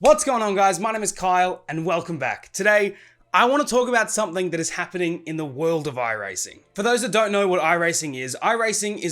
What's going on, guys? My name is Kyle and welcome back. Today, I want to talk about something that is happening in the world of iRacing. For those that don't know what iRacing is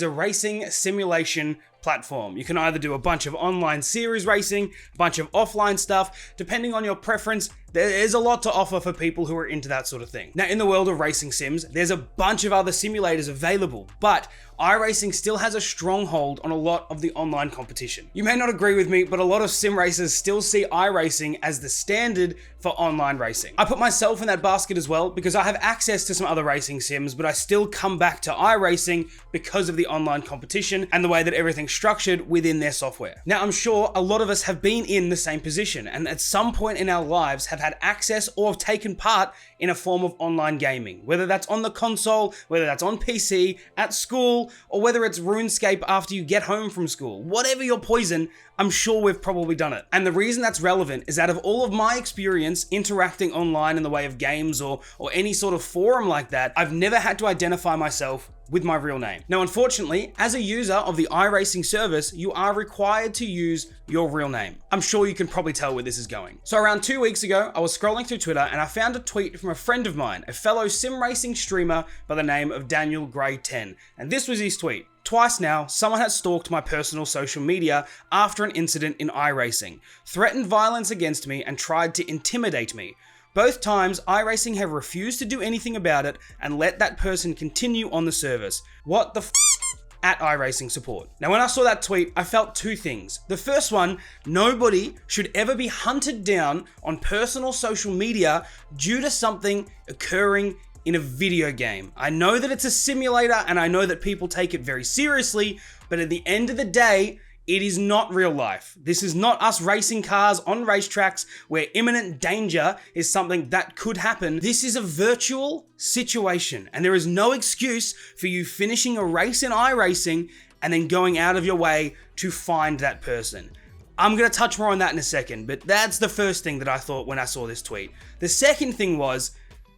a racing simulation platform. You can either do a bunch of online series racing, a bunch of offline stuff, depending on your preference. There is a lot to offer for people who are into that sort of thing. Now, in the world of racing sims, there's a bunch of other simulators available, but iRacing still has a stronghold on a lot of the online competition. You may not agree with me, but a lot of sim racers still see iRacing as the standard for online racing. I put myself in that basket as well because I have access to some other racing sims, but I still come back to iRacing because of the online competition and the way that everything's structured within their software. Now, I'm sure a lot of us have been in the same position and at some point in our lives have had access or have taken part in a form of online gaming, whether that's on the console, whether that's on PC, at school, or whether it's RuneScape after you get home from school. Whatever your poison, I'm sure we've probably done it. And the reason that's relevant is out of all of my experience interacting online in the way of games or any sort of forum like that, I've never had to identify myself with my real name. Now, unfortunately, as a user of the iRacing service, you are required to use your real name. I'm sure you can probably tell where this is going. So around 2 weeks ago, I was scrolling through Twitter and I found a tweet from a friend of mine, a fellow sim racing streamer by the name of Daniel Gray 10. And this was his tweet. Twice now, someone has stalked my personal social media after an incident in iRacing, threatened violence against me and tried to intimidate me. Both times, iRacing have refused to do anything about it and let that person continue on the service. What the f*** at iRacing support? Now, when I saw that tweet, I felt two things. The first one, nobody should ever be hunted down on personal social media due to something occurring in a video game. I know that it's a simulator and I know that people take it very seriously, but at the end of the day, it is not real life. This is not us racing cars on racetracks where imminent danger is something that could happen. This is a virtual situation and there is no excuse for you finishing a race in iRacing and then going out of your way to find that person. I'm going to touch more on that in a second, but that's the first thing that I thought when I saw this tweet. The second thing was,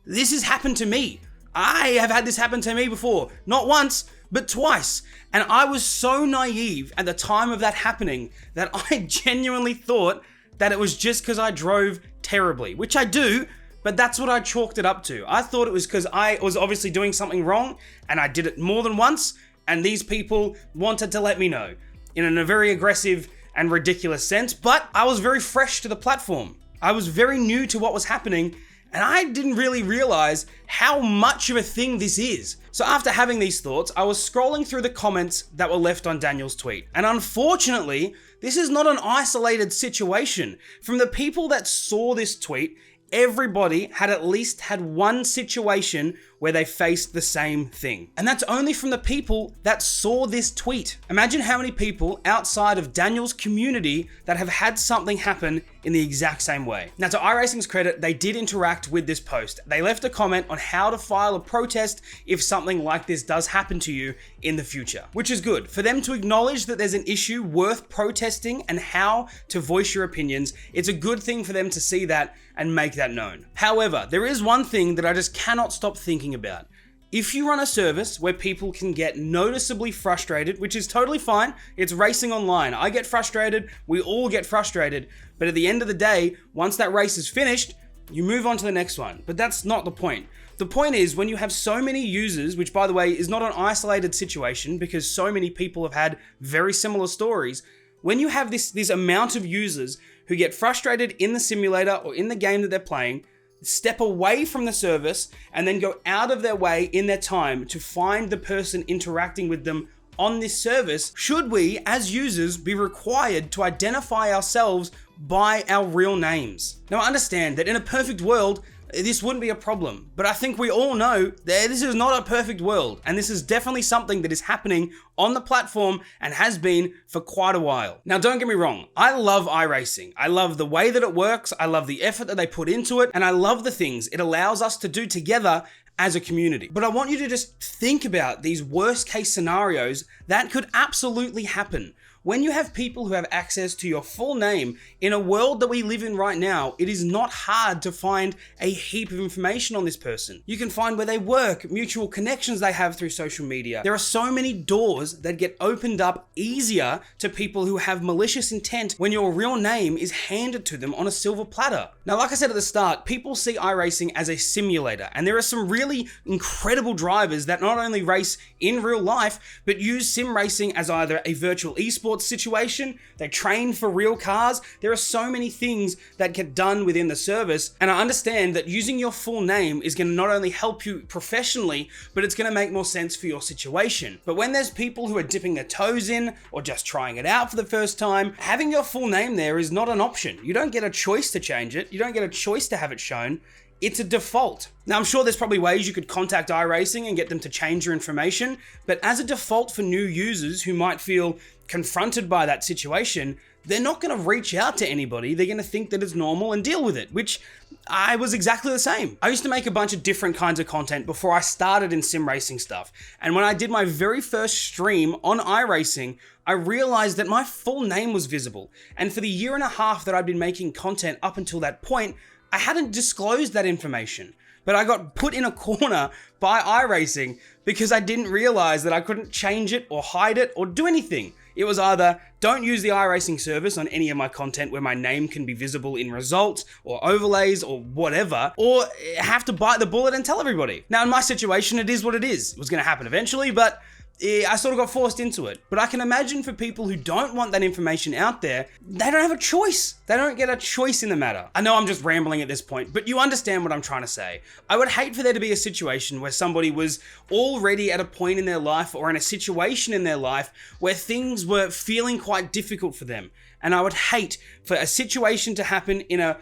this has happened to me. I have had this happen to me before. Not once, but twice. And I was so naive at the time of that happening that I genuinely thought that it was just because I drove terribly, which I do, but that's what I chalked it up to. I thought it was because I was obviously doing something wrong and I did it more than once, and these people wanted to let me know in a very aggressive and ridiculous sense, but I was very fresh to the platform. I was very new to what was happening, and I didn't really realize how much of a thing this is. So after having these thoughts, I was scrolling through the comments that were left on Daniel's tweet. And unfortunately, this is not an isolated situation. From the people that saw this tweet, everybody had at least had one situation where they faced the same thing. And that's only from the people that saw this tweet. Imagine how many people outside of Daniel's community that have had something happen in the exact same way. Now, to iRacing's credit, they did interact with this post. They left a comment on how to file a protest if something like this does happen to you in the future, which is good. For them to acknowledge that there's an issue worth protesting and how to voice your opinions, it's a good thing for them to see that and make that known. However, there is one thing that I just cannot stop thinking about. If you run a service where people can get noticeably frustrated, which is totally fine, it's racing online. I get frustrated, we all get frustrated, but at the end of the day, once that race is finished, you move on to the next one. But that's not the point. The point is when you have so many users, which by the way is not an isolated situation because so many people have had very similar stories, when you have this amount of users who get frustrated in the simulator or in the game that they're playing, step away from the service and then go out of their way in their time to find the person interacting with them on this service, should we as users be required to identify ourselves by our real names? Now, I understand that in a perfect world, this wouldn't be a problem, but I think we all know that this is not a perfect world, and this is definitely something that is happening on the platform and has been for quite a while. Now, don't get me wrong, I love iRacing. I love the way that it works, I love the effort that they put into it, and I love the things it allows us to do together as a community. But I want you to just think about these worst case scenarios that could absolutely happen. when you have people who have access to your full name, in a world that we live in right now, it is not hard to find a heap of information on this person. You can find where they work, mutual connections they have through social media. There are so many doors that get opened up easier to people who have malicious intent when your real name is handed to them on a silver platter. Now, like I said at the start, people see iRacing as a simulator, and there are some really incredible drivers that not only race in real life, but use sim racing as either a virtual esports situation, they train for real cars. There are so many things that get done within the service, and I understand that using your full name is going to not only help you professionally, but it's going to make more sense for your situation. But when there's people who are dipping their toes in or just trying it out for the first time, having your full name there is not an option. You don't get a choice to change it. You don't get a choice to have it shown. It's a default. Now, I'm sure there's probably ways you could contact iRacing and get them to change your information, but as a default for new users who might feel confronted by that situation, they're not going to reach out to anybody. They're going to think that it's normal and deal with it, which I was exactly the same. I used to make a bunch of different kinds of content before I started in sim racing stuff. And when I did my very first stream on iRacing, I realized that my full name was visible. And for the year and a half that I'd been making content up until that point, I hadn't disclosed that information, but I got put in a corner by iRacing because I didn't realize that I couldn't change it or hide it or do anything. It was either don't use the iRacing service on any of my content where my name can be visible in results or overlays or whatever, or have to bite the bullet and tell everybody. Now, in my situation, it is what it is. It was going to happen eventually, but I sort of got forced into it. But I can imagine for people who don't want that information out there, they don't have a choice. They don't get a choice in the matter. I know I'm just rambling at this point, but you understand what I'm trying to say. I would hate for there to be a situation where somebody was already at a point in their life or in a situation in their life where things were feeling quite difficult for them. And I would hate for a situation to happen in a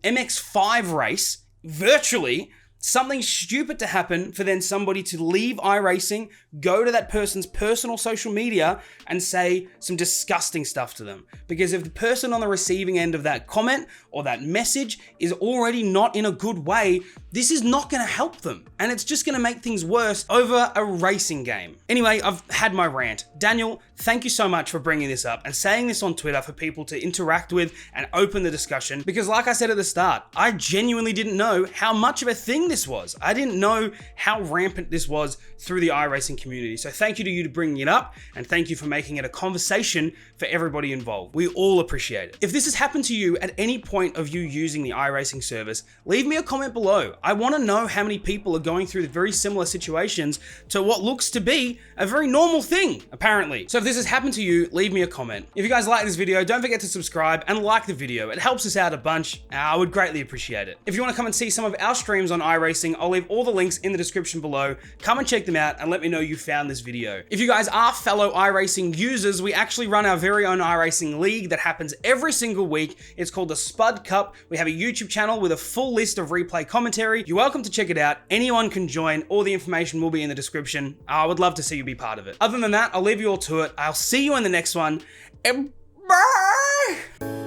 MX-5 race, virtually, something stupid to happen for then somebody to leave iRacing, go to that person's personal social media and say some disgusting stuff to them. Because if the person on the receiving end of that comment or that message is already not in a good way, this is not going to help them. And it's just going to make things worse over a racing game. Anyway, I've had my rant. Daniel, thank you so much for bringing this up and saying this on Twitter for people to interact with and open the discussion. Because like I said at the start, I genuinely didn't know how much of a thing this was. I didn't know how rampant this was through the iRacing community. So thank you to you to bringing it up, and thank you for making it a conversation for everybody involved. We all appreciate it. If this has happened to you at any point of you using the iRacing service, leave me a comment below. I want to know how many people are going through very similar situations to what looks to be a very normal thing, apparently. So if this has happened to you, leave me a comment. If you guys like this video, don't forget to subscribe and like the video. It helps us out a bunch. I would greatly appreciate it. If you want to come and see some of our streams on iRacing, I'll leave all the links in the description below. Come and check them out and let me know you found this video. If you guys are fellow iRacing users, we actually run our very own iRacing league that happens every single week. It's called the SPUD Cup. We have a YouTube channel with a full list of replay commentary. You're welcome to check it out. Anyone can join. All the information will be in the description. I would love to see you be part of it. Other than that, I'll leave you all to it. I'll see you in the next one. And bye!